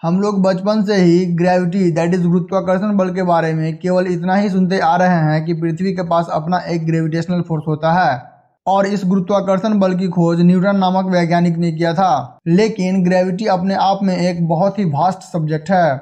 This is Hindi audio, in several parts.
हम लोग बचपन से ही ग्रेविटी दैट इज गुरुत्वाकर्षण बल के बारे में केवल इतना ही सुनते आ रहे हैं कि पृथ्वी के पास अपना एक ग्रेविटेशनल फोर्स होता है और इस गुरुत्वाकर्षण बल की खोज न्यूटन नामक वैज्ञानिक ने किया था। लेकिन ग्रेविटी अपने आप में एक बहुत ही वास्ट सब्जेक्ट है।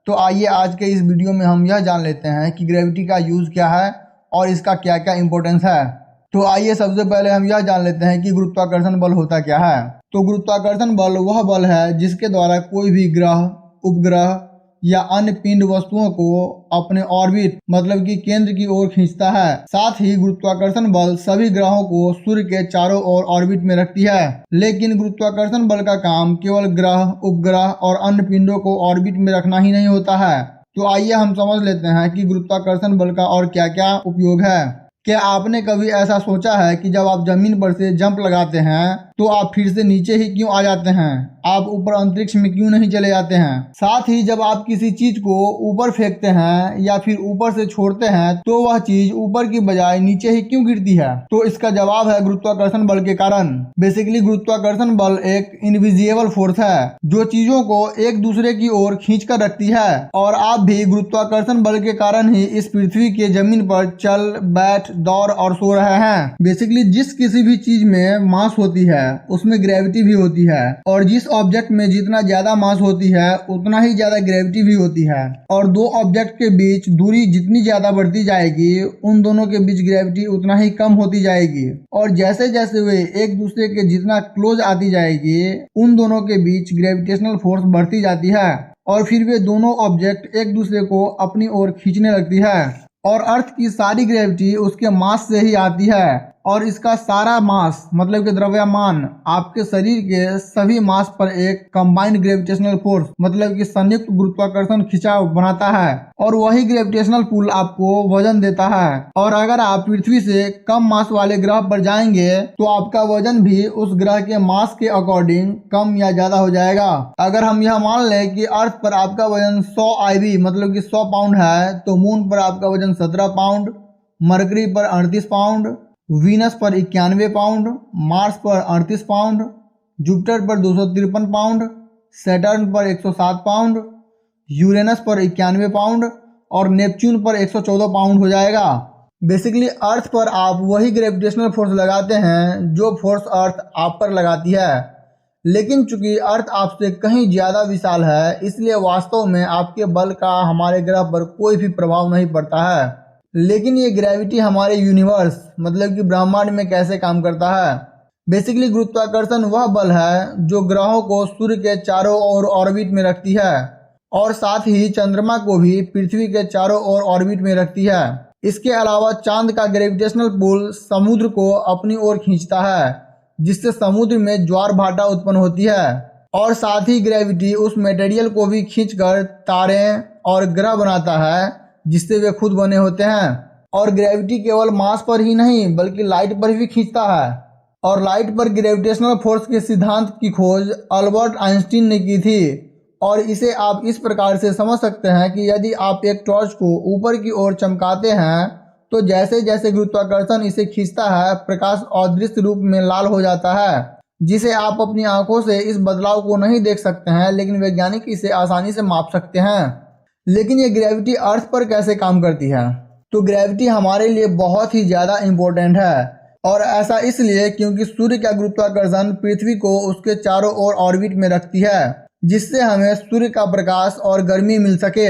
तो आइए आज के इस वीडियो में हम यह जान लेते हैं कि ग्रेविटी का यूज़ क्या है और इसका क्या क्या इंपॉर्टेंस है। तो आइए सबसे पहले हम यह जान लेते हैं कि गुरुत्वाकर्षण बल होता क्या है। तो गुरुत्वाकर्षण बल वह बल है जिसके द्वारा कोई भी ग्रह, उपग्रह या अन्य पिंड वस्तुओं को अपने ऑर्बिट मतलब कि केंद्र की ओर खींचता है। साथ ही गुरुत्वाकर्षण बल सभी ग्रहों को सूर्य के चारों ओर ऑर्बिट में रखती है। लेकिन गुरुत्वाकर्षण बल का काम केवल ग्रह, उपग्रह और अन्य पिंडों को ऑर्बिट में रखना ही नहीं होता है। तो आइए हम समझ लेते हैं कि गुरुत्वाकर्षण बल का और क्या क्या उपयोग है। क्या आपने कभी ऐसा सोचा है कि जब आप जमीन पर से जंप लगाते हैं तो आप फिर से नीचे ही क्यों आ जाते हैं? आप ऊपर अंतरिक्ष में क्यों नहीं चले जाते हैं? साथ ही जब आप किसी चीज को ऊपर फेंकते हैं या फिर ऊपर से छोड़ते हैं तो वह चीज ऊपर की बजाय नीचे ही क्यों गिरती है? तो इसका जवाब है गुरुत्वाकर्षण बल के कारण। बेसिकली गुरुत्वाकर्षण बल एक इनविजिबल फोर्स है जो चीजों को एक दूसरे की ओर खींच कर रखती है। और आप भी गुरुत्वाकर्षण बल के कारण ही इस पृथ्वी के जमीन पर चल, बैठ, दौड़ और सो रहे हैं। बेसिकली जिस किसी भी चीज में मास होती है उसमें ग्रेविटी भी होती है और जिस ऑब्जेक्ट में जितना ज्यादा मास होती है उतना ही ज्यादा ग्रेविटी भी होती है। और दो ऑब्जेक्ट के बीच दूरी जितनी ज्यादा बढ़ती जाएगी उन दोनों के बीच ग्रेविटी उतना ही कम होती जाएगी। और जैसे जैसे वे एक दूसरे के जितना क्लोज आती जाएगी उन दोनों के बीच ग्रेविटेशनल फोर्स बढ़ती जाती है और फिर वे दोनों ऑब्जेक्ट एक दूसरे को अपनी ओर खींचने लगती है। और अर्थ की सारी ग्रेविटी उसके मास से ही आती है और इसका सारा मास मतलब कि द्रव्यमान आपके शरीर के सभी मास पर एक कंबाइंड ग्रेविटेशनल फोर्स मतलब कि संयुक्त गुरुत्वाकर्षण खिंचाव बनाता है और वही ग्रेविटेशनल पुल आपको वजन देता है। और अगर आप पृथ्वी से कम मास वाले ग्रह पर जाएंगे तो आपका वजन भी उस ग्रह के मास के अकॉर्डिंग कम या ज्यादा हो जाएगा। अगर हम यह मान लें कि अर्थ पर आपका वजन 100 IB मतलब कि 100 पाउंड है तो मून पर आपका वजन 17 पाउंड, मरकरी पर 38 पाउंड, वीनस पर 91 पाउंड, मार्स पर 38 पाउंड, जुपिटर पर 253 पाउंड, सैटर्न पर 107 पाउंड, यूरेनस पर 91 पाउंड और नेपच्यून पर 114 पाउंड हो जाएगा। बेसिकली अर्थ पर आप वही ग्रेविटेशनल फोर्स लगाते हैं जो फोर्स अर्थ आप पर लगाती है। लेकिन चूंकि अर्थ आपसे कहीं ज़्यादा विशाल है इसलिए वास्तव में आपके बल का हमारे ग्रह पर कोई भी प्रभाव नहीं पड़ता है। लेकिन ये ग्रेविटी हमारे यूनिवर्स मतलब कि ब्रह्मांड में कैसे काम करता है। बेसिकली गुरुत्वाकर्षण वह बल है जो ग्रहों को सूर्य के चारों ओर ऑर्बिट में रखती है और साथ ही चंद्रमा को भी पृथ्वी के चारों ओर ऑर्बिट में रखती है। इसके अलावा चांद का ग्रेविटेशनल पुल समुद्र को अपनी ओर खींचता है जिससे समुद्र में ज्वार भाटा उत्पन्न होती है। और साथ ही ग्रेविटी उस मटेरियल को भी खींचकर तारे और ग्रह बनाता है जिससे वे खुद बने होते हैं। और ग्रेविटी केवल मास पर ही नहीं बल्कि लाइट पर भी खींचता है। और लाइट पर ग्रेविटेशनल फोर्स के सिद्धांत की खोज अल्बर्ट आइंस्टीन ने की थी। और इसे आप इस प्रकार से समझ सकते हैं कि यदि आप एक टॉर्च को ऊपर की ओर चमकाते हैं तो जैसे जैसे गुरुत्वाकर्षण इसे खींचता है प्रकाश अदृश्य रूप में लाल हो जाता है जिसे आप अपनी आंखों से इस बदलाव को नहीं देख सकते हैं लेकिन वैज्ञानिक इसे आसानी से माप सकते हैं। लेकिन ये ग्रेविटी अर्थ पर कैसे काम करती है? तो ग्रेविटी हमारे लिए बहुत ही ज़्यादा इम्पोर्टेंट है और ऐसा इसलिए क्योंकि सूर्य का गुरुत्वाकर्षण पृथ्वी को उसके चारों ओर ऑर्बिट में रखती है जिससे हमें सूर्य का प्रकाश और गर्मी मिल सके।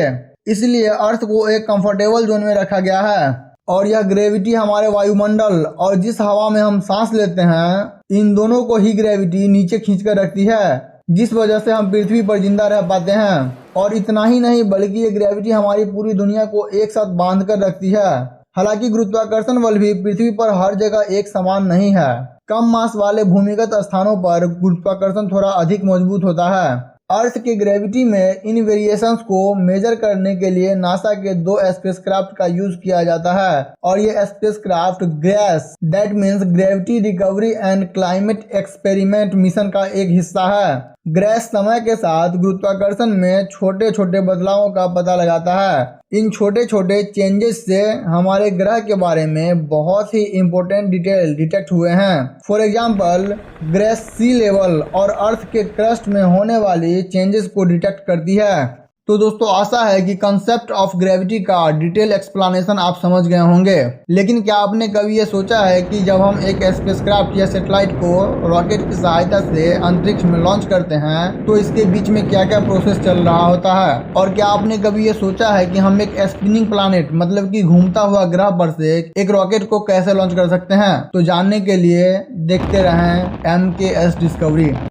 इसलिए अर्थ को एक कंफर्टेबल जोन में रखा गया है। और यह ग्रेविटी हमारे वायुमंडल और जिस हवा में हम सांस लेते हैं इन दोनों को ही ग्रेविटी नीचे खींच कर रखती है जिस वजह से हम पृथ्वी पर जिंदा रह पाते हैं। और इतना ही नहीं बल्कि ये ग्रेविटी हमारी पूरी दुनिया को एक साथ बांध कर रखती है। हालांकि गुरुत्वाकर्षण बल भी पृथ्वी पर हर जगह एक समान नहीं है। कम मास वाले भूमिगत स्थानों पर गुरुत्वाकर्षण थोड़ा अधिक मजबूत होता है। अर्थ के ग्रेविटी में इन वेरिएशंस को मेजर करने के लिए नासा के 2 स्पेसक्राफ्ट का यूज किया जाता है और ये spacecraft grace that means gravity recovery and climate experiment mission का एक हिस्सा है। ग्रेस समय के साथ गुरुत्वाकर्षण में छोटे छोटे बदलावों का पता लगाता है। इन छोटे छोटे चेंजेस से हमारे ग्रह के बारे में बहुत ही इम्पोर्टेंट डिटेल डिटेक्ट हुए हैं। फॉर एग्जाम्पल, ग्रह सी लेवल और अर्थ के क्रस्ट में होने वाली चेंजेस को डिटेक्ट करती है। तो दोस्तों, आशा है कि कंसेप्ट ऑफ ग्रेविटी का डिटेल एक्सप्लेनेशन आप समझ गए होंगे। लेकिन क्या आपने कभी ये सोचा है कि जब हम एक स्पेसक्राफ्ट या सैटेलाइट को रॉकेट की सहायता से अंतरिक्ष में लॉन्च करते हैं तो इसके बीच में क्या क्या प्रोसेस चल रहा होता है? और क्या आपने कभी ये सोचा है कि हम एक स्पिनिंग प्लैनेट मतलब कि घूमता हुआ ग्रह पर से एक रॉकेट को कैसे लॉन्च कर सकते हैं? तो जानने के लिए देखते रहें MKS डिस्कवरी।